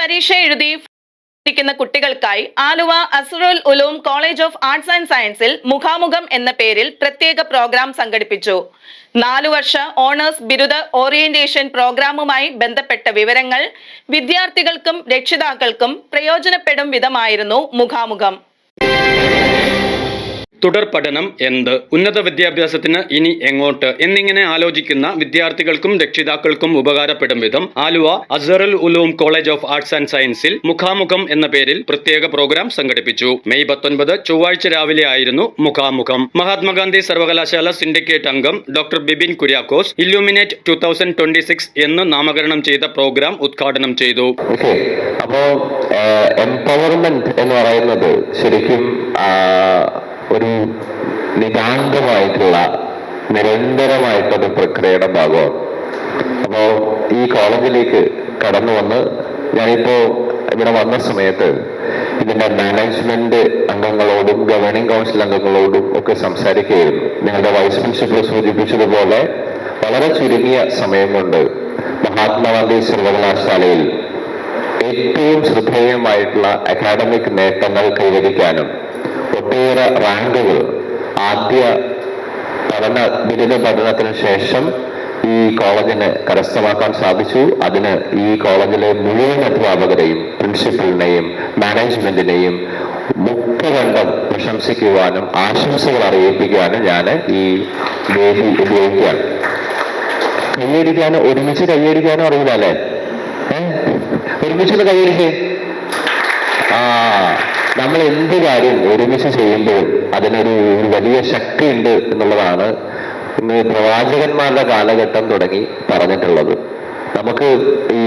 പരീക്ഷ എഴുതി കുട്ടികൾക്കായി Aluva അസ്റുൽ Uloom college of arts and സയൻസിൽ മുഖാമുഖം എന്ന പേരിൽ പ്രത്യേക പ്രോഗ്രാം സംഘടിപ്പിച്ചു. 4 വർഷ ഓണേഴ്സ് ബിരുദ ഓറിയന്റേഷൻ പ്രോഗ്രാമുമായി ബന്ധപ്പെട്ട വിവരങ്ങൾ വിദ്യാർത്ഥികൾക്കും രക്ഷിതാക്കൾക്കും പ്രയോജനപ്പെടും വിധമായിരുന്നു മുഖാമുഖം. തുടർ പഠനം എന്ത്, ഉന്നത വിദ്യാഭ്യാസത്തിന് ഇനി എങ്ങോട്ട് എന്നിങ്ങനെ ആലോചിക്കുന്ന വിദ്യാർത്ഥികൾക്കും രക്ഷിതാക്കൾക്കും ഉപകാരപ്പെടും വിധം Aluva അസ്റുൽ Uloom college of arts and സയൻസിൽ മുഖാമുഖം എന്ന പേരിൽ പ്രത്യേക പ്രോഗ്രാം സംഘടിപ്പിച്ചു. മെയ് 19 ചൊവ്വാഴ്ച രാവിലെ ആയിരുന്നു മുഖാമുഖം. മഹാത്മാഗാന്ധി സർവകലാശാല സിൻഡിക്കേറ്റ് അംഗം ഡോക്ടർ ബിബിൻ കുര്യാക്കോസ് ഇല്ലുമിനേറ്റ് 2026 എന്ന് നാമകരണം ചെയ്ത പ്രോഗ്രാം ഉദ്ഘാടനം ചെയ്തു. അപ്പോൾ എംപവർമെന്റ് എന്ന് പറയുന്നത് ശരിക്കും ഒരു നിതാന്തമായിട്ടുള്ള നിരന്തരമായിട്ടൊരു പ്രക്രിയയുടെ ഭാഗമാണ്. അപ്പോൾ ഈ കോളേജിലേക്ക് കടന്നു വന്ന് ഞാനിപ്പോ ഇവിടെ വന്ന സമയത്ത് ഇതിന്റെ മാനേജ്മെന്റ് അംഗങ്ങളോടും ഗവേണിംഗ് കൗൺസിൽ അംഗങ്ങളോടും ഒക്കെ സംസാരിക്കുകയായിരുന്നു. നിങ്ങളുടെ വൈസ് പ്രിൻസിപ്പൽ സൂചിപ്പിച്ചതുപോലെ വളരെ ചുരുങ്ങിയ സമയം കൊണ്ട് മഹാത്മാഗാന്ധി സർവകലാശാലയിൽ ഏറ്റവും ശ്രദ്ധേയമായിട്ടുള്ള അക്കാഡമിക് നേട്ടങ്ങൾ കൈവരിക്കാനും ഒട്ടേറെ റാങ്കുകൾ ആദ്യ ബിരുദ പഠനത്തിന് ശേഷം ഈ കോളേജിന് കരസ്ഥമാക്കാൻ സാധിച്ചു. അതിന് ഈ കോളേജിലെ മുഴുവൻ അധ്യാപകരെയും പ്രിൻസിപ്പലിനെയും മാനേജ്മെന്റിനെയും മുക്തകണ്ഠം പ്രശംസിക്കുവാനും ആശംസകൾ അറിയിപ്പിക്കാനും ഞാൻ ഈ വേദി ഉപയോഗിക്കുകയാണ്. കൈയടിക്കാനോ ഒരുമിച്ച് കൈയടിക്കാനോ അറിയില്ല അല്ലേ? ഒരുമിച്ചൊന്ന് കൈയടിക്കേ. നമ്മൾ എന്ത് കാര്യം ഒരുമിച്ച് ചെയ്യുമ്പോഴും അതിനൊരു വലിയ ശക്തി ഉണ്ട് എന്നുള്ളതാണ് ഇന്ന് പ്രവാചകന്മാരുടെ കാലഘട്ടം തുടങ്ങി പറഞ്ഞിട്ടുള്ളത്. നമുക്ക് ഈ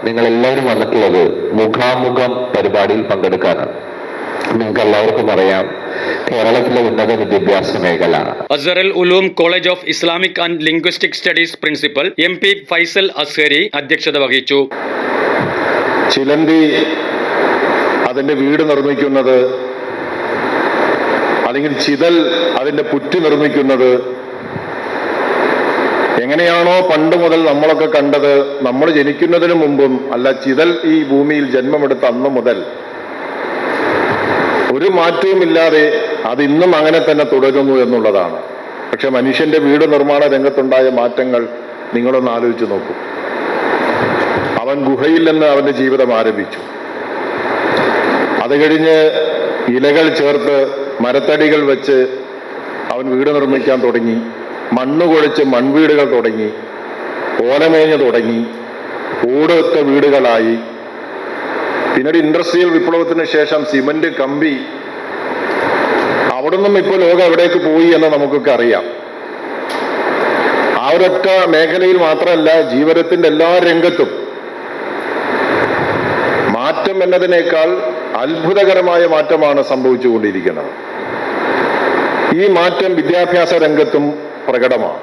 നിങ്ങളെല്ലാവരും വന്നിട്ടുള്ളത് മുഖാമുഖം പരിപാടിയിൽ പങ്കെടുക്കാനാണ്. നിങ്ങൾക്ക് എല്ലാവർക്കും അറിയാം, കേരളത്തിലെ ഉന്നത വിദ്യാഭ്യാസ മേഖല Azharul Uloom college of Islamic and linguistic studies principal MP Faisal Azhari അധ്യക്ഷത വഹിച്ചു. ചിലന്തി അതിന്റെ വീട് നിർമ്മിക്കുന്നത്, അല്ലെങ്കിൽ ചിതൽ അതിന്റെ പുറ്റ് നിർമ്മിക്കുന്നത് എങ്ങനെയാണോ പണ്ട് മുതൽ നമ്മളൊക്കെ കണ്ടത്, നമ്മൾ ജനിക്കുന്നതിന് മുമ്പും അല്ല, ചിതൽ ഈ ഭൂമിയിൽ ജന്മമെടുത്ത അന്ന് മുതൽ ഒരു മാറ്റവുമില്ലാതെ അത് ഇന്നും അങ്ങനെ തന്നെ തുടരുന്നു എന്നുള്ളതാണ്. പക്ഷെ മനുഷ്യന്റെ വീട് നിർമ്മാണ രംഗത്തുണ്ടായ മാറ്റങ്ങൾ നിങ്ങളൊന്ന് ആലോചിച്ച് നോക്കൂ. അവൻ ഗുഹയിൽ നിന്ന് അവന്റെ ജീവിതം ആരംഭിച്ചു. അത് കഴിഞ്ഞ് ഇലകൾ ചേർത്ത് മരത്തടികൾ വെച്ച് അവൻ വീട് നിർമ്മിക്കാൻ തുടങ്ങി. മണ്ണ് കുഴച്ച് മൺവീടുകൾ തുടങ്ങി, ഓലമേഞ്ഞ് തുടങ്ങി, ഓടുത്ത വീടുകളായി. പിന്നീട് ഇൻഡസ്ട്രിയൽ വിപ്ലവത്തിന് ശേഷം സിമന്റ്, കമ്പി. അവിടെ നിന്നും ഇപ്പോൾ ലോകം എവിടേക്ക് പോയി എന്ന് നമുക്കൊക്കെ അറിയാം. ആ ഒരൊറ്റ മേഖലയിൽ മാത്രമല്ല, ജീവിതത്തിന്റെ എല്ലാ രംഗത്തും മാറ്റം എന്നതിനേക്കാൾ അത്ഭുതകരമായ മാറ്റമാണ് സംഭവിച്ചുകൊണ്ടിരിക്കുന്നത്. ഈ മാറ്റം വിദ്യാഭ്യാസ രംഗത്തും പ്രകടമാണ്.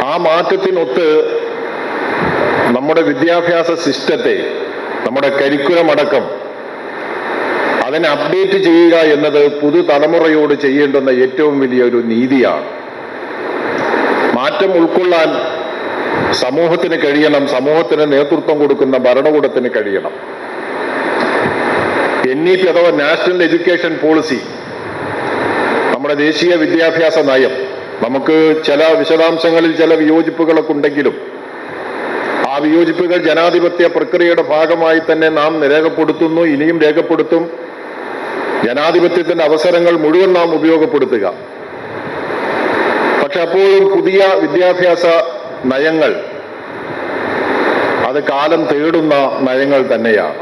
ആ മാറ്റത്തിനൊത്ത് നമ്മുടെ വിദ്യാഭ്യാസ സിസ്റ്റത്തെ, നമ്മുടെ കരിക്കുലം അടക്കം അതിനെ അപ്ഡേറ്റ് ചെയ്യുക എന്നത് പുതുതലമുറയോട് ചെയ്യേണ്ടുന്ന ഏറ്റവും വലിയൊരു നീതിയാണ്. മാറ്റം ഉൾക്കൊള്ളാൻ സമൂഹത്തിന് കഴിയണം, സമൂഹത്തിന് നേതൃത്വം കൊടുക്കുന്ന ഭരണകൂടത്തിന് കഴിയണം. NEP അഥവാ നാഷണൽ എഡ്യൂക്കേഷൻ പോളിസി, നമ്മുടെ ദേശീയ വിദ്യാഭ്യാസ നയം, നമുക്ക് ചില വിശദാംശങ്ങളിൽ ചില വിയോജിപ്പുകളൊക്കെ ഉണ്ടെങ്കിലും ആ വിയോജിപ്പുകൾ ജനാധിപത്യ പ്രക്രിയയുടെ ഭാഗമായി തന്നെ നാം രേഖപ്പെടുത്തുന്നു, ഇനിയും രേഖപ്പെടുത്തും. ജനാധിപത്യത്തിന്റെ അവസരങ്ങൾ മുഴുവൻ നാം ഉപയോഗപ്പെടുത്തുക. പക്ഷെ അപ്പോഴും പുതിയ വിദ്യാഭ്യാസ നയങ്ങൾ അത് കാലം തേടുന്ന നയങ്ങൾ തന്നെയാണ്.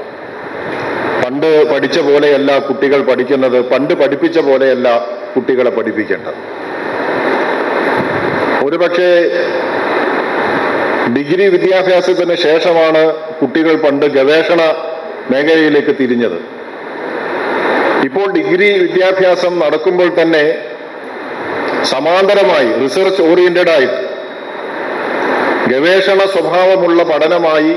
പണ്ട് പഠിച്ച പോലെയല്ല കുട്ടികൾ പഠിക്കുന്നത്, പണ്ട് പഠിപ്പിച്ച പോലെയല്ല കുട്ടികളെ പഠിപ്പിക്കേണ്ടത്. ഒരുപക്ഷെ ഡിഗ്രി വിദ്യാഭ്യാസത്തിന് ശേഷമാണ് കുട്ടികൾ പണ്ട് ഗവേഷണ മേഖലയിലേക്ക് തിരിഞ്ഞത്. ഇപ്പോൾ ഡിഗ്രി വിദ്യാഭ്യാസം നടക്കുമ്പോൾ തന്നെ സമാന്തരമായി റിസർച്ച് ഓറിയന്റഡ് ആയിട്ട് ഗവേഷണ സ്വഭാവമുള്ള പഠനമായി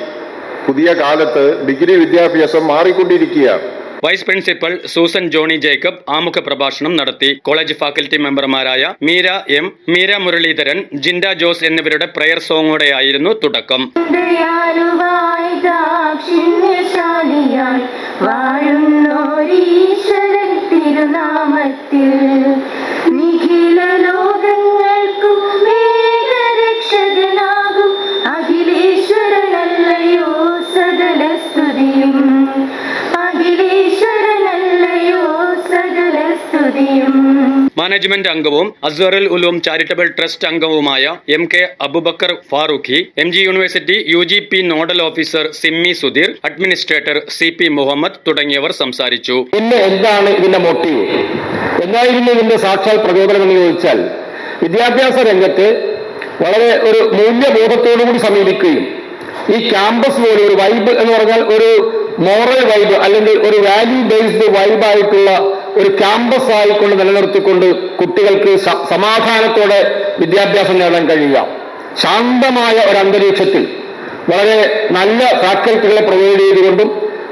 പുതിയ കാലത്ത് ഡിഗ്രി വിദ്യാഭ്യാസം മാറിക്കൊണ്ടിരിക്കുകയാണ്. വൈസ് പ്രിൻസിപ്പൽ സൂസൻ ജോണി ജേക്കബ് ആമുഖ പ്രഭാഷണം നടത്തി. കോളേജ് ഫാക്കൽറ്റി മെമ്പർമാരായ മീര എം, മീര മുരളീധരൻ, ജിൻഡ ജോസ് എന്നിവരുടെ പ്രയർ സോങ്ങോടെയായിരുന്നു തുടക്കം. മാനേജ്മെന്റ് അംഗവും അസ്ഹറുൽ ഉലൂം ചാരിറ്റബിൾ ട്രസ്റ്റ് അംഗവുമായ MK Abubakar Farooqui, MG university UGP nodal officer Simmy Sudheer, administrator CP Muhammad തുടങ്ങിയവർ സംസാരിച്ചു. പിന്നെ എന്താണ് ഇതിന്റെ മോട്ടീവ്? എന്തായിരുന്നു ഇതിന്റെ സാക്ഷാൽ പ്രചോദനം എന്ന് ചോദിച്ചാൽ, വിദ്യാഭ്യാസ രംഗത്ത് വളരെ ഒരു മൂല്യബോധത്തോടുകൂടി സമീപിക്കുകയും ഈ ക്യാമ്പസ് പോലെ ഒരു വൈബ് എന്ന് പറഞ്ഞാൽ ഒരു മോറൽ വൈബ് അല്ലെങ്കിൽ ഒരു വാല്യൂ ബേസ്ഡ് വൈബായിട്ടുള്ള ഒരു ക്യാമ്പസ് ആയിക്കൊണ്ട് നിലനിർത്തിക്കൊണ്ട് കുട്ടികൾക്ക് സമാധാനത്തോടെ വിദ്യാഭ്യാസം നേടാൻ കഴിയുക, ശാന്തമായ ഒരു അന്തരീക്ഷത്തിൽ വളരെ നല്ല ഫാക്കൽറ്റികളെ പ്രൊവൈഡ് ചെയ്തുകൊണ്ടും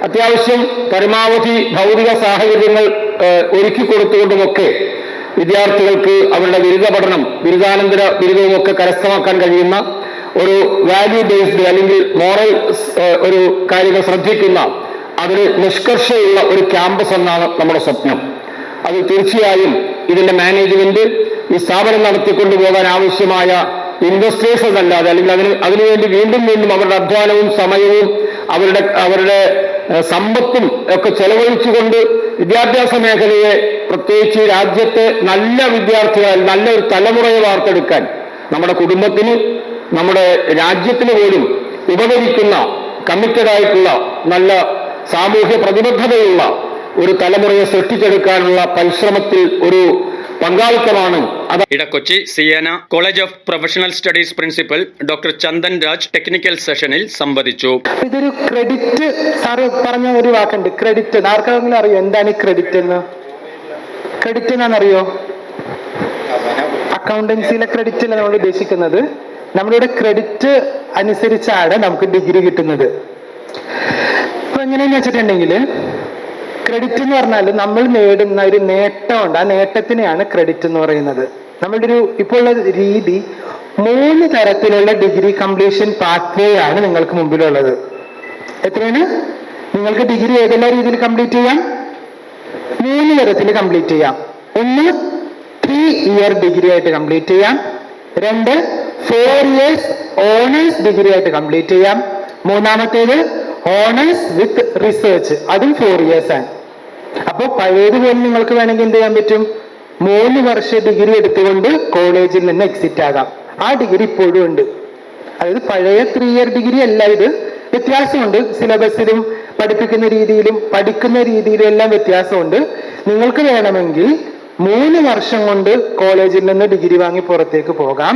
അത്യാവശ്യം പരമാവധി ഭൗതിക സാഹചര്യങ്ങൾ ഒരുക്കി കൊടുത്തുകൊണ്ടുമൊക്കെ വിദ്യാർത്ഥികൾക്ക് അവരുടെ ബിരുദ പഠനം, ബിരുദാനന്തര ബിരുദവും ഒക്കെ കരസ്ഥമാക്കാൻ കഴിയുന്ന ഒരു വാല്യൂ ബേസ്ഡ് അല്ലെങ്കിൽ മോറൽ ഒരു കാര്യങ്ങൾ ശ്രദ്ധിക്കുന്ന അതിന് നിഷ്കർഷയുള്ള ഒരു ക്യാമ്പസ് എന്നാണ് നമ്മുടെ സ്വപ്നം. അത് തീർച്ചയായും ഇതിന്റെ മാനേജ്മെന്റ് ഈ സ്ഥാപനം നടത്തിക്കൊണ്ടു പോകാൻ ആവശ്യമായ ഇൻവെസ്റ്റേഴ്സ് അല്ലാതെ അല്ലെങ്കിൽ അതിനുവേണ്ടി വീണ്ടും അവരുടെ അധ്വാനവും സമയവും അവരുടെ സമ്പത്തും ഒക്കെ ചെലവഴിച്ചുകൊണ്ട് വിദ്യാഭ്യാസ മേഖലയെ പ്രത്യേകിച്ച് രാജ്യത്തെ നല്ല വിദ്യാർത്ഥികളെ, നല്ലൊരു തലമുറയെ വാർത്തെടുക്കാൻ നമ്മുടെ കുടുംബത്തിന്, നമ്മുടെ രാജ്യത്തിന് പോലും ഉപകരിക്കുന്ന കമ്മിറ്റഡ് ആയിട്ടുള്ള നല്ല സാമൂഹ്യ പ്രതിബദ്ധതയുള്ള ഒരു തലമുറയെ സൃഷ്ടിച്ചെടുക്കാനുള്ള പരിശ്രമത്തിൽ ഒരു പങ്കാളിത്തമാണ്. Edakochi Siena college of professional studies principal doctor Chandan Raj technical സെഷനിൽ സംവദിച്ചു. ഇതൊരു ക്രെഡിറ്റ്, സാറ് പറഞ്ഞ ഒരു വാക്കുണ്ട് ക്രെഡിറ്റ്. ആർക്കെങ്കിലും അറിയോ എന്താണ് ഈ ക്രെഡിറ്റ് എന്ന്? ക്രെഡിറ്റ് എന്നാണെന്നറിയോ? അക്കൗണ്ടൻസിയിലെ ക്രെഡിറ്റ് അല്ല നമ്മൾ ഉദ്ദേശിക്കുന്നത്. നമ്മളിവിടെ ക്രെഡിറ്റ് അനുസരിച്ചാണ് നമുക്ക് ഡിഗ്രി കിട്ടുന്നത്. അപ്പൊ എങ്ങനെയെന്ന് വെച്ചിട്ടുണ്ടെങ്കിൽ ക്രെഡിറ്റ് എന്ന് പറഞ്ഞാൽ നമ്മൾ നേടുന്ന ഒരു നേട്ടമുണ്ട്, ആ നേട്ടത്തിനെയാണ് ക്രെഡിറ്റ് എന്ന് പറയുന്നത്. നമ്മളുടെ ഒരു ഇപ്പോൾ ഉള്ള രീതി 3 തരത്തിലുള്ള ഡിഗ്രി കംപ്ലീഷൻ പാത്വേ ആണ് നിങ്ങൾക്ക് മുമ്പിലുള്ളത്. എത്രയാണ്? നിങ്ങൾക്ക് ഡിഗ്രി ഏതെല്ലാം രീതിയിൽ കംപ്ലീറ്റ് ചെയ്യാം? 3 തരത്തിൽ കംപ്ലീറ്റ് ചെയ്യാം. ഒന്ന് 3 ഇയർ ഡിഗ്രി ആയിട്ട് കംപ്ലീറ്റ് ചെയ്യാം. 2 4 ഇയേഴ്സ് ഓണേഴ്സ് ഡിഗ്രി ആയിട്ട് കംപ്ലീറ്റ് ചെയ്യാം. മൂന്നാമത്തേത് ഓണേഴ്സ് വിത്ത് റിസർച്ച്, അതും 4 ഇയേഴ്സ് ആണ്. അപ്പോൾ പഴയതുപോലെ നിങ്ങൾക്ക് വേണമെങ്കിൽ എന്ത് ചെയ്യാൻ പറ്റും? 3 വർഷ ഡിഗ്രി എടുത്തുകൊണ്ട് കോളേജിൽ നിന്ന് എക്സിറ്റ് ആകാം. ആ ഡിഗ്രി ഇപ്പോഴും ഉണ്ട്. അതായത് പഴയ 3 ഇയർ ഡിഗ്രി അല്ല ഇത്. വ്യത്യാസമുണ്ട്, സിലബസിലും പഠിപ്പിക്കുന്ന രീതിയിലും പഠിക്കുന്ന രീതിയിലും എല്ലാം വ്യത്യാസമുണ്ട്. നിങ്ങൾക്ക് വേണമെങ്കിൽ 3 വർഷം കൊണ്ട് കോളേജിൽ നിന്ന് ഡിഗ്രി വാങ്ങി പുറത്തേക്ക് പോകാം.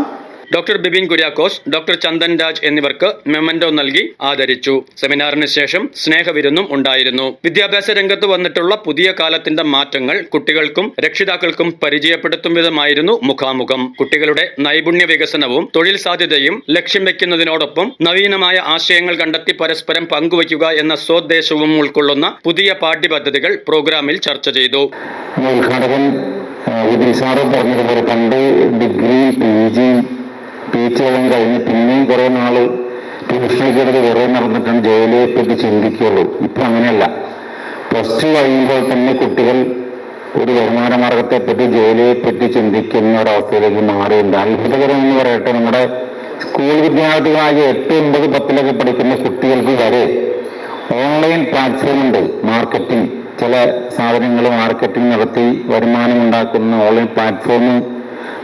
ഡോക്ടർ ബിബിൻ കുര്യാക്കോസ്, ഡോക്ടർ ചന്ദൻ രാജ് എന്നിവർക്ക് മെമന്റോ നൽകി ആദരിച്ചു. സെമിനാറിന് ശേഷം സ്നേഹവിരുന്നും ഉണ്ടായിരുന്നു. വിദ്യാഭ്യാസ രംഗത്ത് വന്നിട്ടുള്ള പുതിയ കാലത്തിന്റെ മാറ്റങ്ങൾ കുട്ടികൾക്കും രക്ഷിതാക്കൾക്കും പരിചയപ്പെടുത്തും വിധമായിരുന്നു മുഖാമുഖം. കുട്ടികളുടെ നൈപുണ്യ വികസനവും തൊഴിൽ സാധ്യതയും ലക്ഷ്യം വെക്കുന്നതിനോടൊപ്പം നവീനമായ ആശയങ്ങൾ കണ്ടെത്തി പരസ്പരം പങ്കുവയ്ക്കുക എന്ന സ്വോദ്ദേശവും ഉൾക്കൊള്ളുന്ന പുതിയ പാഠ്യപദ്ധതികൾ പ്രോഗ്രാമിൽ ചർച്ച ചെയ്തു. പണ്ട് ഡിഗ്രി PG കഴിഞ്ഞ് പിന്നെയും കുറെ നാള് ട്യൂഷനൊക്കെ എടുത്ത് കുറെ നടന്നിട്ടാണ് ജോലിയെ പറ്റി ചിന്തിക്കുള്ളൂ. ഇപ്പൊ അങ്ങനെയല്ല. +2 കഴിയുമ്പോൾ തന്നെ കുട്ടികൾ ഒരു വരുമാന മാർഗത്തെ പറ്റി ജോലിയെ പറ്റി ചിന്തിക്കുന്ന ഒരവസ്ഥയിലേക്ക് മാറിയിട്ടുണ്ട്. അത്ഭുതകരം എന്ന് പറയട്ടെ, നമ്മുടെ സ്കൂൾ വിദ്യാർത്ഥികളായ 8, 9, 10 പഠിക്കുന്ന കുട്ടികൾക്ക് വരെ ഓൺലൈൻ പ്ലാറ്റ്ഫോം ഉണ്ട്. മാർക്കറ്റിംഗ്, ചില സാധനങ്ങൾ മാർക്കറ്റിംഗ് നടത്തി വരുമാനം ഉണ്ടാക്കുന്ന ഓൺലൈൻ പ്ലാറ്റ്ഫോം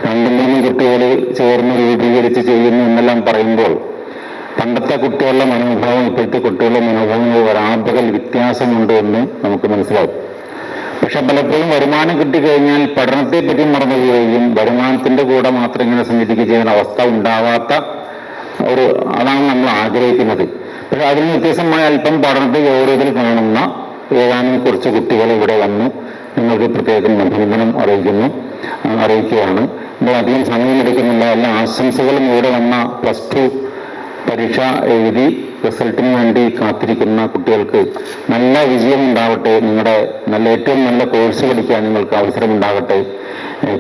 2-3 കുട്ടികൾ ചേർന്ന് രൂപീകരിച്ച് ചെയ്യുന്നു എന്നെല്ലാം പറയുമ്പോൾ പണ്ടത്തെ കുട്ടികളുടെ മനോഭാവം ഇപ്പോഴത്തെ കുട്ടികളുടെ മനോഭാവങ്ങൾ ഒരാപകൽ വ്യത്യാസമുണ്ട് എന്ന് നമുക്ക് മനസ്സിലാവും. പക്ഷെ പലപ്പോഴും വരുമാനം കിട്ടിക്കഴിഞ്ഞാൽ പഠനത്തെ പറ്റി മറന്നു പോവുകയും വരുമാനത്തിന്റെ കൂടെ മാത്രം ഇങ്ങനെ സഞ്ചരിക്കുക ചെയ്യുന്ന അവസ്ഥ ഉണ്ടാവാത്ത അതാണ് നമ്മൾ ആഗ്രഹിക്കുന്നത്. പക്ഷെ അതിന് വ്യത്യസ്തമായ അല്പം പഠനത്തെ ഗൗരവത്തിൽ കാണുന്ന ഏതാനും കുറച്ച് കുട്ടികൾ ഇവിടെ വന്നു. നിങ്ങൾക്ക് പ്രത്യേകം അഭിനന്ദനം അറിയിക്കുകയാണ്. ഇപ്പോൾ അധികം സമയമെടുക്കുന്നില്ല. എല്ലാ ആശംസകളും ഇവിടെ വന്ന +2 പരീക്ഷ എഴുതി റിസൾട്ടിന് വേണ്ടി കാത്തിരിക്കുന്ന കുട്ടികൾക്ക് നല്ല വിജയം ഉണ്ടാവട്ടെ. നിങ്ങളുടെ ഏറ്റവും നല്ല കോഴ്സ് പഠിക്കാൻ നിങ്ങൾക്ക് അവസരം ഉണ്ടാകട്ടെ.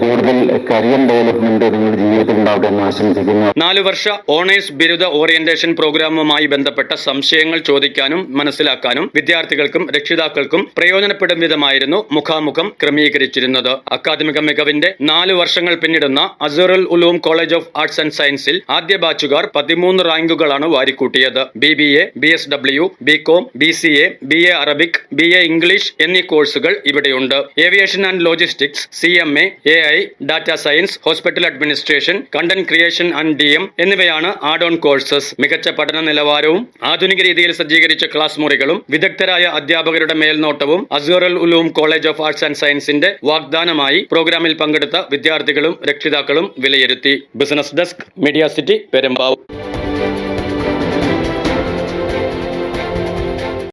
കൂടുതൽ കരിയർ ഡെവലപ്മെന്റ് നിങ്ങളുടെ ജീവിതത്തിൽ ഉണ്ടാവട്ടെ എന്ന് ആശംസിക്കുന്നു. 4 വർഷ ഓണേഴ്സ് ബിരുദ ഓറിയന്റേഷൻ പ്രോഗ്രാമുമായി ബന്ധപ്പെട്ട സംശയങ്ങൾ ചോദിക്കാനും മനസ്സിലാക്കാനും വിദ്യാർത്ഥികൾക്കും രക്ഷിതാക്കൾക്കും പ്രയോജനപ്പെടും വിധമായിരുന്നു മുഖാമുഖം ക്രമീകരിച്ചിരുന്നത്. അക്കാദമിക മികവിന്റെ 4 വർഷങ്ങൾ പിന്നിടുന്ന Azharul Uloom college of arts and സയൻസിൽ ആദ്യ ബാച്ചുകാർ 13 റാങ്കുകളാണ് വാരിക്കൂട്ടിയത്. B BBA, BSW, BCom, BCA, BA Arabic, BA English എന്നീ കോഴ്സുകൾ ഇവിടെയുണ്ട്. Aviation and logistics, CMA, AI, data science, hospital administration, content creation and DM എന്നിവയാണ് ആഡ് ഓൺ കോഴ്സസ്. മികച്ച പഠന നിലവാരവും ആധുനിക രീതിയിൽ സജ്ജീകരിച്ച ക്ലാസ് മുറികളും വിദഗ്ധരായ അധ്യാപകരുടെ മേൽനോട്ടവും Azharul Uloom college of arts and സയൻസിന്റെ വാഗ്ദാനമായി പ്രോഗ്രാമിൽ പങ്കെടുത്ത വിദ്യാർത്ഥികളും രക്ഷിതാക്കളും വിലയിരുത്തി. Business desk, media city, Perumbavoor.